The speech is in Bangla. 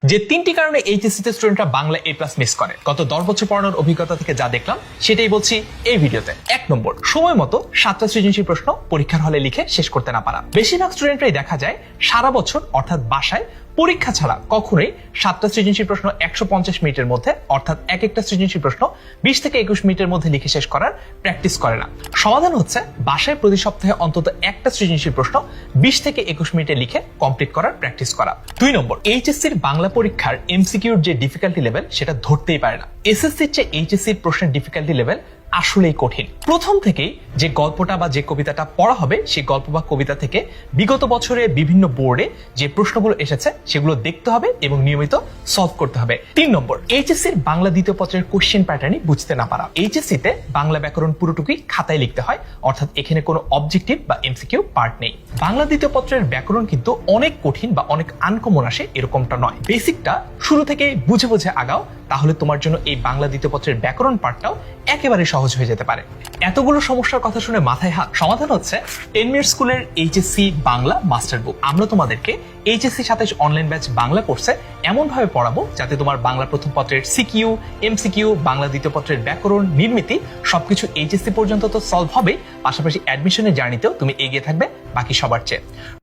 যে তিনটি কারণে এইচএসসি তে স্টুডেন্টরা বাংলা এ প্লাস মিস করে গত 10 বছর পড়ানোর অভিজ্ঞতা থেকে যা দেখলাম সেটাই বলছি এই ভিডিওতে। 1 নম্বর, সময় মতো 7টা সৃজনশীল প্রশ্ন পরীক্ষার হলে লিখে শেষ করতে না পারা। বেশিরভাগ স্টুডেন্টরাই দেখা যায় সারা বছর অর্থাৎ বাসায় পরীক্ষা ছাড়া কখনোই 7টা সৃজনশীল প্রশ্ন 150 মিনিটের মধ্যে অর্থাৎ এক একটা সৃজনশীল প্রশ্ন 20 থেকে 21 মিনিটের মধ্যে লিখে শেষ করার প্র্যাকটিস করে না। সমাধান হচ্ছে বাসায় প্রতি সপ্তাহে অন্তত একটা সৃজনশীল প্রশ্ন 20 থেকে 21 মিনিটে লিখে কমপ্লিট করার প্র্যাকটিস করা। 2 নম্বর, এইচএসসির বাংলা পরীক্ষার এমসিকিউর যে ডিফিকাল্টি লেভেল সেটা ধরতেই পারে না। এসএসসির চেয়ে এইচএসসির প্রশ্নের ডিফিকাল্টি লেভেল আসলেই কঠিন। প্রথম থেকেই যে গল্পটা বা যে কবিতাটা পড়া হবে সেই গল্প বা কবিতা থেকে বিগত বছরে বিভিন্ন বোর্ডে যে প্রশ্নগুলো এসেছে সেগুলো দেখতে হবে এবং নিয়মিত সলভ করতে হবে। 3 নম্বর, এইচএসসির বাংলা দ্বিতীয় পত্রের কোশ্চেন প্যাটার্নই বুঝতে না পারা। এইচএসসি তে বাংলা ব্যাকরণ পুরোটুকুই খাতায় লিখতে হয়, অর্থাৎ এখানে কোনো অবজেক্টিভ বা এমসিকিউ পার্ট নেই। বাংলা দ্বিতীয় পত্রের ব্যাকরণ কিন্তু অনেক কঠিন বা অনেক আনকমন আসে এরকমটা নয়। বেসিকটা শুরু থেকে বুঝে বুঝে আগাও, তাহলে তোমার জন্য এই বাংলা দ্বিতীয় পত্রের ব্যাকরণ পার্টটাও একেবারে সহজ হয়ে যেতে পারে। এতগুলো সমস্যার কথা শুনে মাথায় হাত। সমাধান হচ্ছে 10 মিনিট স্কুলের এইচএসসি বাংলা মাস্টার বুক। আমরা তোমাদেরকে এইচএসসি 27 অনলাইন ব্যাচ বাংলা কোর্সে এমন ভাবে পড়াবো যাতে তোমার বাংলা প্রথম পত্রের সিকিউ, এমসিকিউ, বাংলা দ্বিতীয় পত্রের ব্যাকরণ, নির্মিতি সবকিছু এইচএসসি পর্যন্ত তো সলভ হবে, পাশাপাশি অ্যাডমিশনের জার্নিতেও তুমি এগিয়ে থাকবে বাকি সবার চেয়ে।